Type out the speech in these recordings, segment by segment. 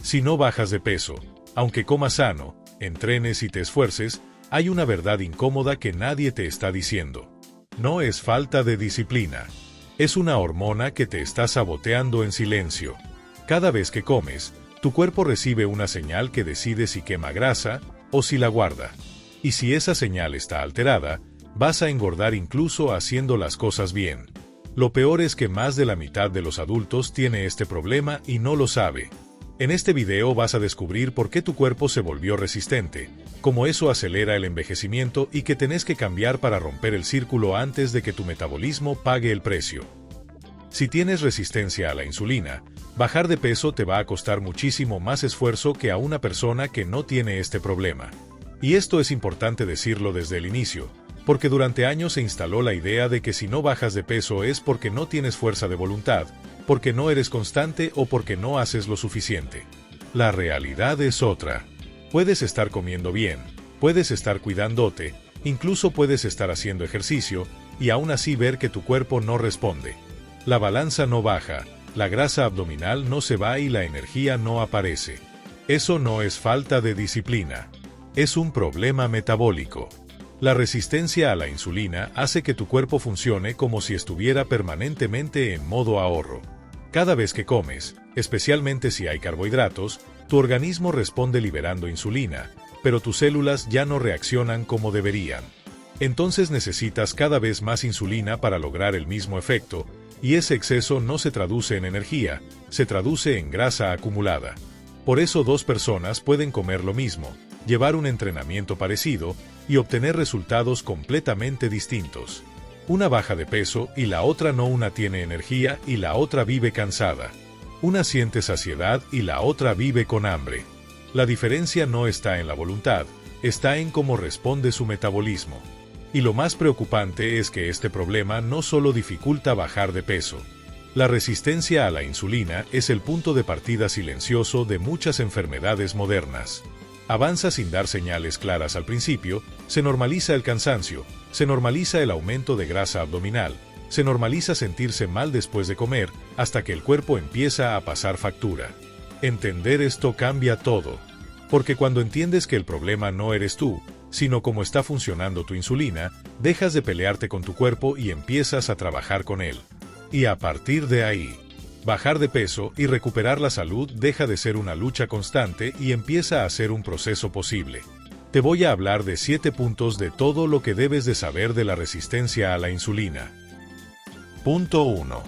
Si no bajas de peso, aunque comas sano, entrenes y te esfuerces, hay una verdad incómoda que nadie te está diciendo. No es falta de disciplina. Es una hormona que te está saboteando en silencio. Cada vez que comes, tu cuerpo recibe una señal que decide si quema grasa o si la guarda. Y si esa señal está alterada, vas a engordar incluso haciendo las cosas bien. Lo peor es que más de la mitad de los adultos tiene este problema y no lo sabe. En este video vas a descubrir por qué tu cuerpo se volvió resistente, cómo eso acelera el envejecimiento y que tenés que cambiar para romper el círculo antes de que tu metabolismo pague el precio. Si tienes resistencia a la insulina, bajar de peso te va a costar muchísimo más esfuerzo que a una persona que no tiene este problema. Y esto es importante decirlo desde el inicio, porque durante años se instaló la idea de que si no bajas de peso es porque no tienes fuerza de voluntad, porque no eres constante o porque no haces lo suficiente. La realidad es otra. Puedes estar comiendo bien, puedes estar cuidándote, incluso puedes estar haciendo ejercicio, y aún así ver que tu cuerpo no responde. La balanza no baja, la grasa abdominal no se va y la energía no aparece. Eso no es falta de disciplina. Es un problema metabólico. La resistencia a la insulina hace que tu cuerpo funcione como si estuviera permanentemente en modo ahorro. Cada vez que comes, especialmente si hay carbohidratos, tu organismo responde liberando insulina, pero tus células ya no reaccionan como deberían. Entonces necesitas cada vez más insulina para lograr el mismo efecto, y ese exceso no se traduce en energía, se traduce en grasa acumulada. Por eso dos personas pueden comer lo mismo, llevar un entrenamiento parecido y obtener resultados completamente distintos. Una baja de peso y la otra no, una tiene energía y la otra vive cansada. Una siente saciedad y la otra vive con hambre. La diferencia no está en la voluntad, está en cómo responde su metabolismo. Y lo más preocupante es que este problema no solo dificulta bajar de peso. La resistencia a la insulina es el punto de partida silencioso de muchas enfermedades modernas. Avanza sin dar señales claras al principio, se normaliza el cansancio, se normaliza el aumento de grasa abdominal, se normaliza sentirse mal después de comer, hasta que el cuerpo empieza a pasar factura. Entender esto cambia todo. Porque cuando entiendes que el problema no eres tú, sino cómo está funcionando tu insulina, dejas de pelearte con tu cuerpo y empiezas a trabajar con él. Y a partir de ahí, bajar de peso y recuperar la salud deja de ser una lucha constante y empieza a ser un proceso posible. Te voy a hablar de 7 puntos de todo lo que debes de saber de la resistencia a la insulina. Punto 1.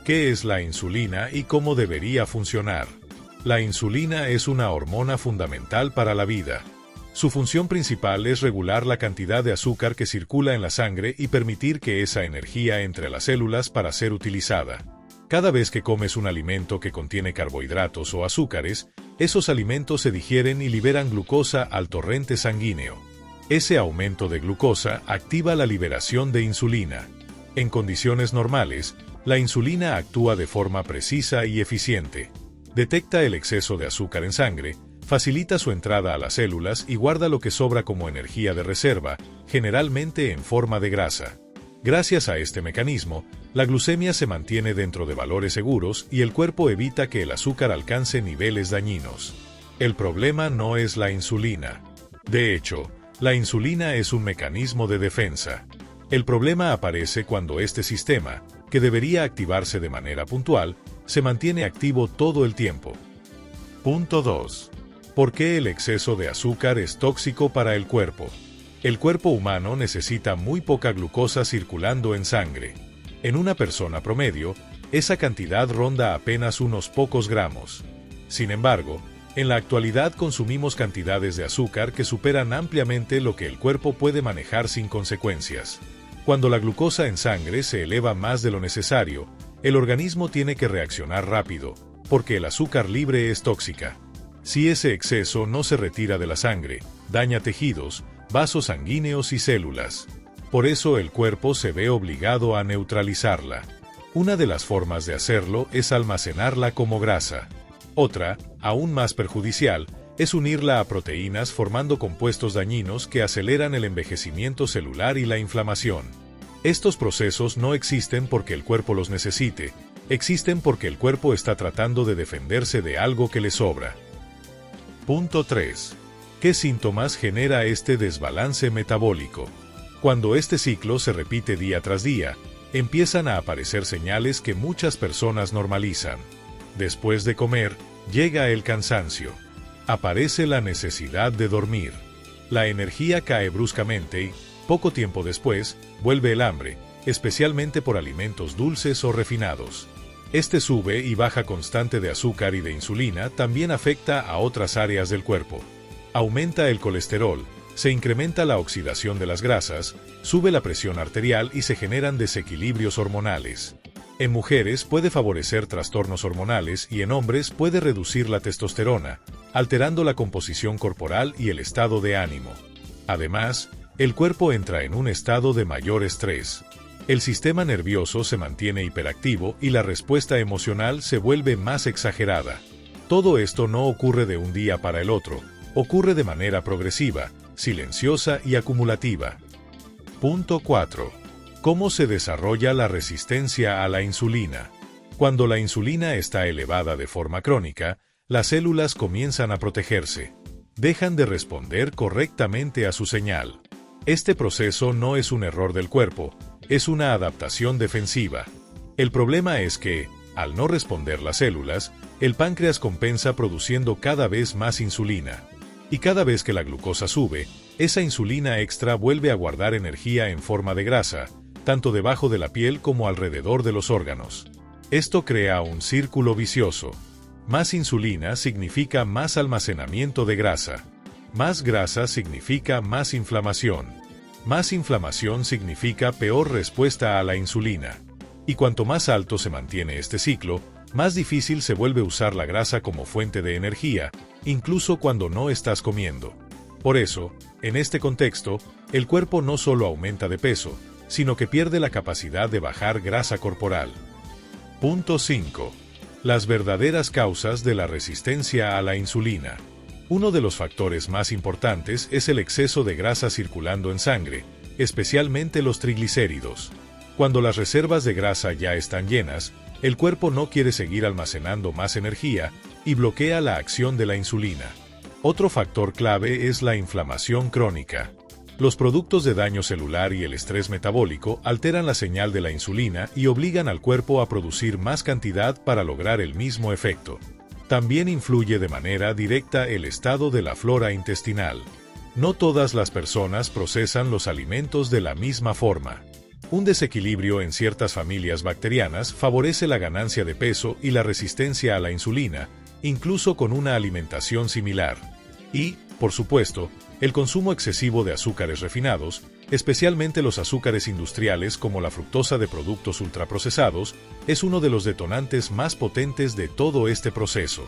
¿Qué es la insulina y cómo debería funcionar? La insulina es una hormona fundamental para la vida. Su función principal es regular la cantidad de azúcar que circula en la sangre y permitir que esa energía entre a las células para ser utilizada. Cada vez que comes un alimento que contiene carbohidratos o azúcares, esos alimentos se digieren y liberan glucosa al torrente sanguíneo. Ese aumento de glucosa activa la liberación de insulina. En condiciones normales, la insulina actúa de forma precisa y eficiente. Detecta el exceso de azúcar en sangre, facilita su entrada a las células y guarda lo que sobra como energía de reserva, generalmente en forma de grasa. Gracias a este mecanismo, la glucemia se mantiene dentro de valores seguros y el cuerpo evita que el azúcar alcance niveles dañinos. El problema no es la insulina. De hecho, la insulina es un mecanismo de defensa. El problema aparece cuando este sistema, que debería activarse de manera puntual, se mantiene activo todo el tiempo. Punto 2. ¿Por qué el exceso de azúcar es tóxico para el cuerpo? El cuerpo humano necesita muy poca glucosa circulando en sangre. En una persona promedio, esa cantidad ronda apenas unos pocos gramos. Sin embargo, en la actualidad consumimos cantidades de azúcar que superan ampliamente lo que el cuerpo puede manejar sin consecuencias. Cuando la glucosa en sangre se eleva más de lo necesario, el organismo tiene que reaccionar rápido, porque el azúcar libre es tóxica. Si ese exceso no se retira de la sangre, daña tejidos, vasos sanguíneos y células. Por eso el cuerpo se ve obligado a neutralizarla. Una de las formas de hacerlo es almacenarla como grasa. Otra, aún más perjudicial, es unirla a proteínas formando compuestos dañinos que aceleran el envejecimiento celular y la inflamación. Estos procesos no existen porque el cuerpo los necesite, existen porque el cuerpo está tratando de defenderse de algo que le sobra. Punto 3. ¿Qué síntomas genera este desbalance metabólico? Cuando este ciclo se repite día tras día, empiezan a aparecer señales que muchas personas normalizan. Después de comer, llega el cansancio. Aparece la necesidad de dormir. La energía cae bruscamente y, poco tiempo después, vuelve el hambre, especialmente por alimentos dulces o refinados. Este sube y baja constante de azúcar y de insulina también afecta a otras áreas del cuerpo. Aumenta el colesterol, se incrementa la oxidación de las grasas, sube la presión arterial y se generan desequilibrios hormonales. En mujeres puede favorecer trastornos hormonales y en hombres puede reducir la testosterona, alterando la composición corporal y el estado de ánimo. Además, el cuerpo entra en un estado de mayor estrés. El sistema nervioso se mantiene hiperactivo y la respuesta emocional se vuelve más exagerada. Todo esto no ocurre de un día para el otro, ocurre de manera progresiva, silenciosa y acumulativa. Punto 4. ¿Cómo se desarrolla la resistencia a la insulina? Cuando la insulina está elevada de forma crónica, las células comienzan a protegerse. Dejan de responder correctamente a su señal. Este proceso no es un error del cuerpo, es una adaptación defensiva. El problema es que, al no responder las células, el páncreas compensa produciendo cada vez más insulina. Y cada vez que la glucosa sube, esa insulina extra vuelve a guardar energía en forma de grasa, tanto debajo de la piel como alrededor de los órganos. Esto crea un círculo vicioso. Más insulina significa más almacenamiento de grasa. Más grasa significa más inflamación. Más inflamación significa peor respuesta a la insulina. Y cuanto más alto se mantiene este ciclo, más difícil se vuelve usar la grasa como fuente de energía, incluso cuando no estás comiendo. Por eso, en este contexto, el cuerpo no solo aumenta de peso, sino que pierde la capacidad de bajar grasa corporal. Punto 5. Las verdaderas causas de la resistencia a la insulina. Uno de los factores más importantes es el exceso de grasa circulando en sangre, especialmente los triglicéridos. Cuando las reservas de grasa ya están llenas, el cuerpo no quiere seguir almacenando más energía y bloquea la acción de la insulina. Otro factor clave es la inflamación crónica. Los productos de daño celular y el estrés metabólico alteran la señal de la insulina y obligan al cuerpo a producir más cantidad para lograr el mismo efecto. También influye de manera directa el estado de la flora intestinal. No todas las personas procesan los alimentos de la misma forma. Un desequilibrio en ciertas familias bacterianas favorece la ganancia de peso y la resistencia a la insulina, incluso con una alimentación similar. Y, por supuesto, el consumo excesivo de azúcares refinados, especialmente los azúcares industriales como la fructosa de productos ultraprocesados, es uno de los detonantes más potentes de todo este proceso.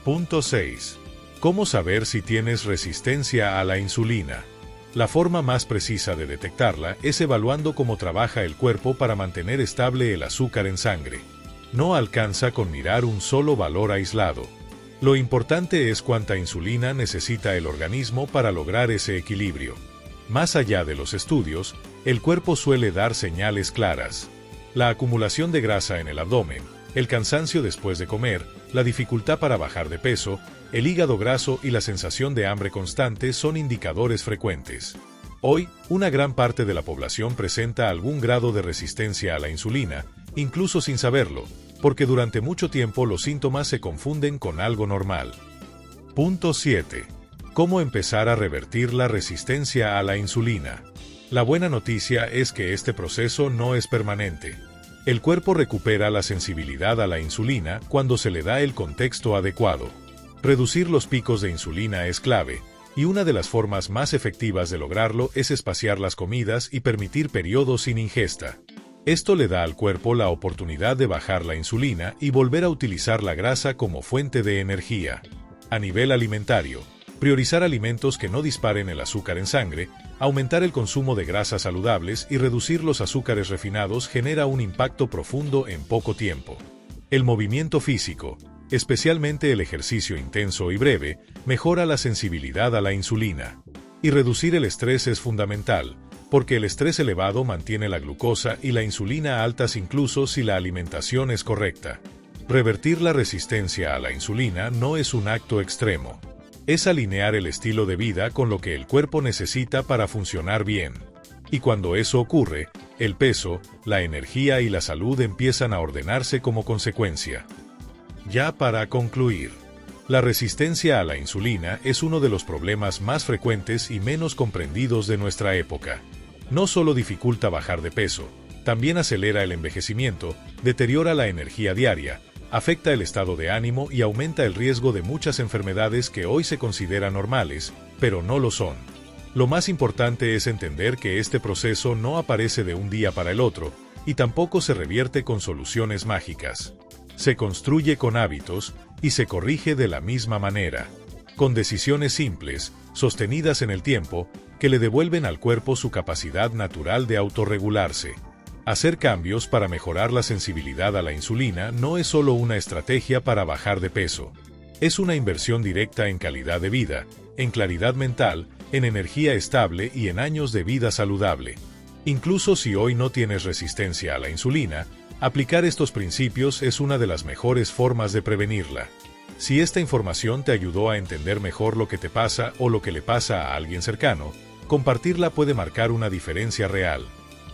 Punto 6. ¿Cómo saber si tienes resistencia a la insulina? La forma más precisa de detectarla es evaluando cómo trabaja el cuerpo para mantener estable el azúcar en sangre. No alcanza con mirar un solo valor aislado. Lo importante es cuánta insulina necesita el organismo para lograr ese equilibrio. Más allá de los estudios, el cuerpo suele dar señales claras. La acumulación de grasa en el abdomen, el cansancio después de comer, la dificultad para bajar de peso, el hígado graso y la sensación de hambre constante son indicadores frecuentes. Hoy, una gran parte de la población presenta algún grado de resistencia a la insulina, incluso sin saberlo, porque durante mucho tiempo los síntomas se confunden con algo normal. Punto 7. ¿Cómo empezar a revertir la resistencia a la insulina? La buena noticia es que este proceso no es permanente. El cuerpo recupera la sensibilidad a la insulina cuando se le da el contexto adecuado. Reducir los picos de insulina es clave, y una de las formas más efectivas de lograrlo es espaciar las comidas y permitir periodos sin ingesta. Esto le da al cuerpo la oportunidad de bajar la insulina y volver a utilizar la grasa como fuente de energía. A nivel alimentario, priorizar alimentos que no disparen el azúcar en sangre, aumentar el consumo de grasas saludables y reducir los azúcares refinados genera un impacto profundo en poco tiempo. El movimiento físico, especialmente el ejercicio intenso y breve, mejora la sensibilidad a la insulina. Y reducir el estrés es fundamental, porque el estrés elevado mantiene la glucosa y la insulina altas incluso si la alimentación es correcta. Revertir la resistencia a la insulina no es un acto extremo. Es alinear el estilo de vida con lo que el cuerpo necesita para funcionar bien. Y cuando eso ocurre, el peso, la energía y la salud empiezan a ordenarse como consecuencia. Ya para concluir, la resistencia a la insulina es uno de los problemas más frecuentes y menos comprendidos de nuestra época. No solo dificulta bajar de peso, también acelera el envejecimiento, deteriora la energía diaria, afecta el estado de ánimo y aumenta el riesgo de muchas enfermedades que hoy se consideran normales, pero no lo son. Lo más importante es entender que este proceso no aparece de un día para el otro, y tampoco se revierte con soluciones mágicas. Se construye con hábitos, y se corrige de la misma manera, con decisiones simples, sostenidas en el tiempo, que le devuelven al cuerpo su capacidad natural de autorregularse. Hacer cambios para mejorar la sensibilidad a la insulina no es solo una estrategia para bajar de peso. Es una inversión directa en calidad de vida, en claridad mental, en energía estable y en años de vida saludable. Incluso si hoy no tienes resistencia a la insulina, aplicar estos principios es una de las mejores formas de prevenirla. Si esta información te ayudó a entender mejor lo que te pasa o lo que le pasa a alguien cercano, compartirla puede marcar una diferencia real.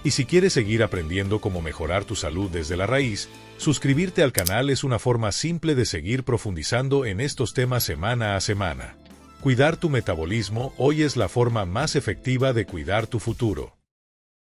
Y si quieres seguir aprendiendo cómo mejorar tu salud desde la raíz, suscribirte al canal es una forma simple de seguir profundizando en estos temas semana a semana. Cuidar tu metabolismo hoy es la forma más efectiva de cuidar tu futuro.